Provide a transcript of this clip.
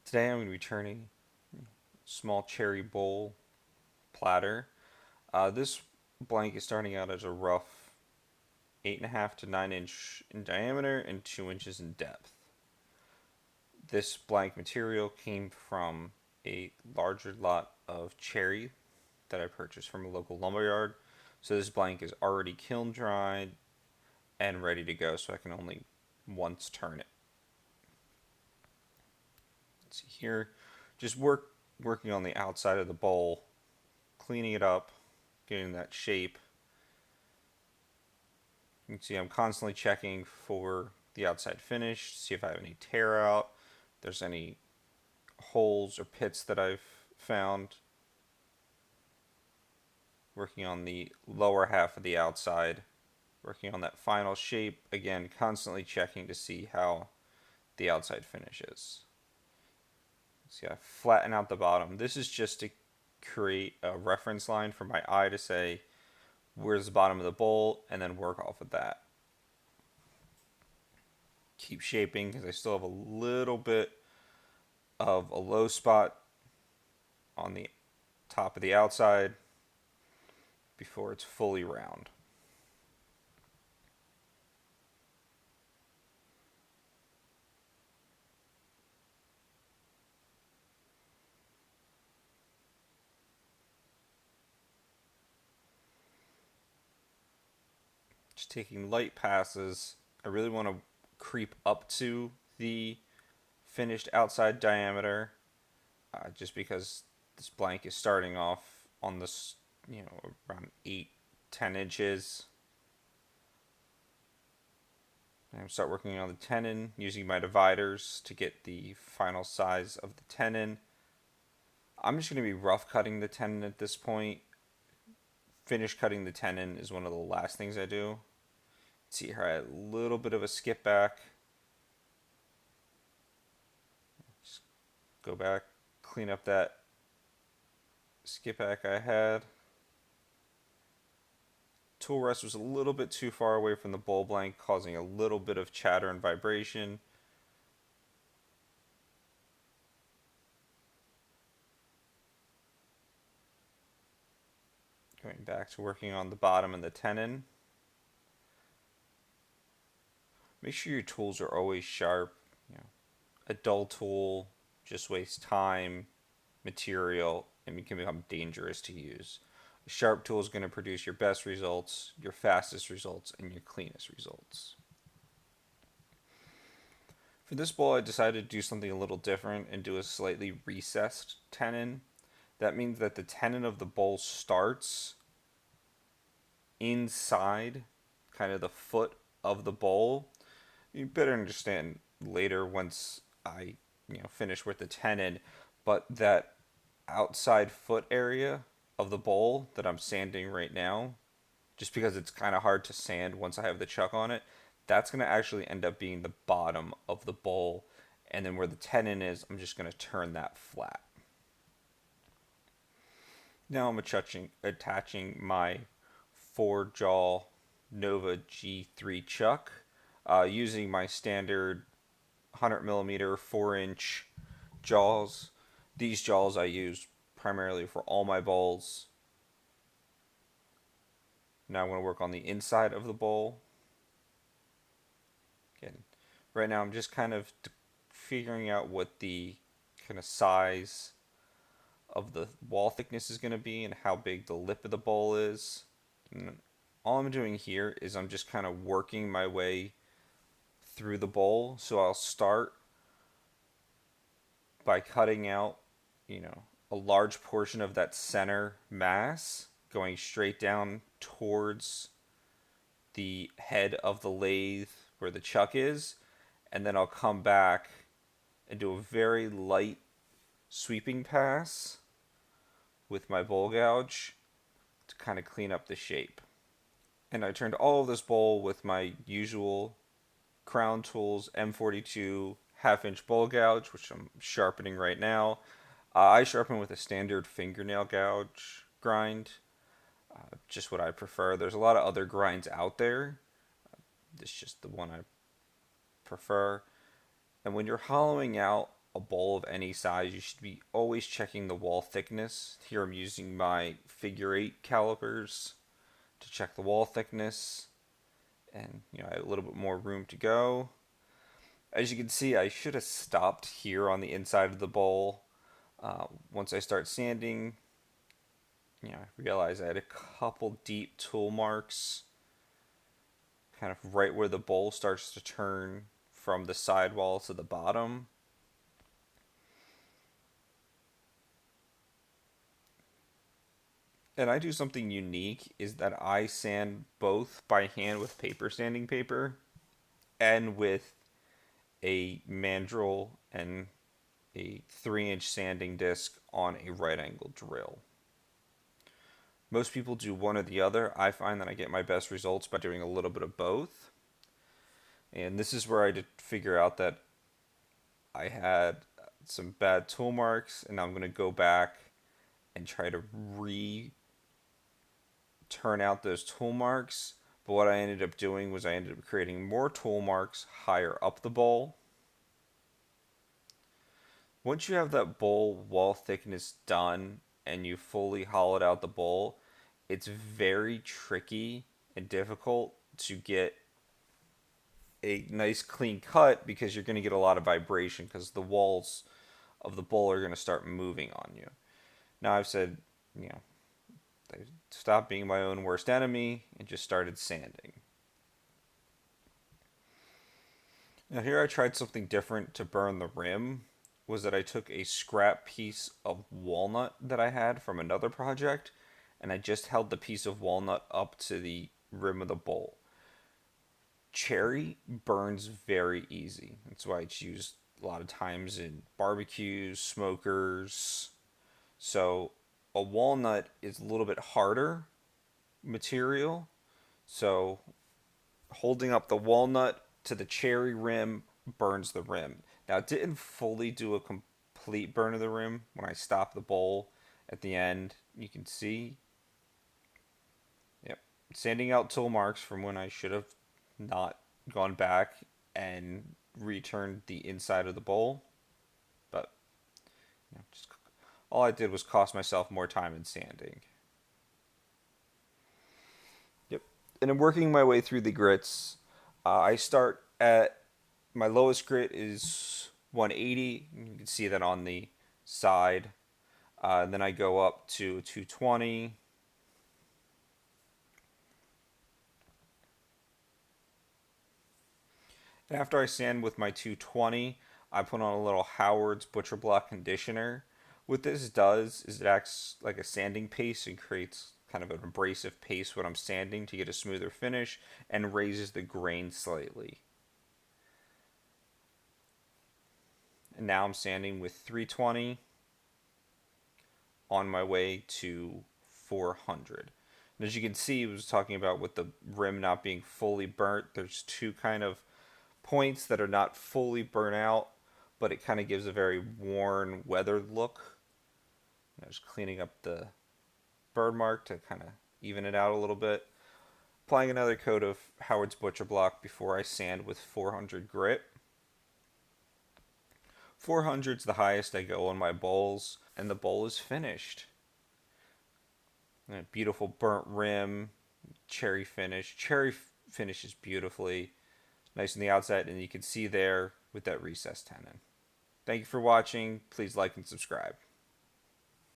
Today I'm going to be turning a small cherry bowl platter. This blank is starting out as a rough 8.5 to 9 inch in diameter and 2 inches in depth. This blank material came from a larger lot of cherry that I purchased from a local lumberyard. So this blank is already kiln dried and ready to go, so I can only once turn it. Let's see here, just working on the outside of the bowl, cleaning it up, getting that shape. You can see I'm constantly checking for the outside finish, see if I have any tear out, if there's any holes or pits that I've found. Working on the lower half of the outside, working on that final shape, again constantly checking to see how the outside finish is. See, I flatten out the bottom. This is just to create a reference line for my eye to say where's the bottom of the bowl and then work off of that. Keep shaping because I still have a little bit of a low spot on the top of the outside before it's fully round. Just taking light passes. I really want to creep up to the finished outside diameter, just because this blank is starting off on this, around 8-10 inches. And start working on the tenon using my dividers to get the final size of the tenon. I'm just going to be rough cutting the tenon at this point. Finish cutting the tenon is one of the last things I do. See here, I had a little bit of a skip back. Just go back, clean up that skip back I had. Tool rest was a little bit too far away from the bowl blank, causing a little bit of chatter and vibration. Going back to working on the bottom and the tenon. Make sure your tools are always sharp. A dull tool just wastes time, material, and can become dangerous to use. A sharp tool is going to produce your best results, your fastest results, and your cleanest results. For this bowl, I decided to do something a little different and do a slightly recessed tenon. That means that the tenon of the bowl starts inside kind of the foot of the bowl. You better understand later once I finish with the tenon, but that outside foot area of the bowl that I'm sanding right now, just because it's kind of hard to sand once I have the chuck on it, that's going to actually end up being the bottom of the bowl. And then where the tenon is, I'm just going to turn that flat. Now I'm attaching my 4-jaw Nova G3 chuck using my standard 100mm 4-inch jaws. These jaws I use primarily for all my bowls. Now I'm going to work on the inside of the bowl. Again, right now I'm just kind of figuring out what the kind of size of the wall thickness is going to be and how big the lip of the bowl is. And all I'm doing here is I'm just kind of working my way through the bowl. So I'll start by cutting out, a large portion of that center mass, going straight down towards the head of the lathe where the chuck is, and then I'll come back and do a very light sweeping pass with my bowl gouge to kind of clean up the shape. And I turned all of this bowl with my usual Crown Tools M42 half-inch bowl gouge, which I'm sharpening right now. I sharpen with a standard fingernail gouge grind, just what I prefer. There's a lot of other grinds out there. This is just the one I prefer. And when you're hollowing out a bowl of any size, you should be always checking the wall thickness. Here I'm using my figure 8 calipers to check the wall thickness, and I have a little bit more room to go. As you can see, I should have stopped here on the inside of the bowl. Once I start sanding, I realize I had a couple deep tool marks kind of right where the bowl starts to turn from the sidewall to the bottom. And I do something unique is that I sand both by hand with paper sanding paper and with a mandrel and a 3-inch sanding disc on a right angle drill. Most people do one or the other. I find that I get my best results by doing a little bit of both. And this is where I did figure out that I had some bad tool marks, and I'm going to go back and try to turn out those tool marks. But what I ended up doing was I ended up creating more tool marks higher up the bowl. Once you have that bowl wall thickness done and you fully hollowed out the bowl, it's very tricky and difficult to get a nice clean cut because you're going to get a lot of vibration because the walls of the bowl are going to start moving on you. Now I've said, I stopped being my own worst enemy and just started sanding. Now here I tried something different to burn the rim, was that I took a scrap piece of walnut that I had from another project and I just held the piece of walnut up to the rim of the bowl. Cherry burns very easy. That's why it's used a lot of times in barbecues, smokers. So a walnut is a little bit harder material. So holding up the walnut to the cherry rim burns the rim. Now it didn't fully do a complete burn of the rim. When I stopped the bowl at the end, you can see, yep, sanding out tool marks from when I should have not gone back and returned the inside of the bowl. But just all I did was cost myself more time in sanding. Yep. And I'm working my way through the grits. I start at my lowest grit is 180. You can see that on the side. And then I go up to 220. And after I sand with my 220, I put on a little Howard's Butcher Block conditioner. What this does is it acts like a sanding paste and creates kind of an abrasive paste when I'm sanding to get a smoother finish and raises the grain slightly. And now I'm sanding with 320 on my way to 400. And as you can see, I was talking about with the rim not being fully burnt, there's two kind of points that are not fully burnt out, but it kind of gives a very worn, weathered look. Just cleaning up the burn mark to kind of even it out a little bit. Applying another coat of Howard's Butcher Block before I sand with 400 grit. 400 is the highest I go on my bowls, and the bowl is finished. And a beautiful burnt rim, cherry finish. Cherry finishes beautifully. Nice on the outside, and you can see there with that recessed tenon. Thank you for watching. Please like and subscribe.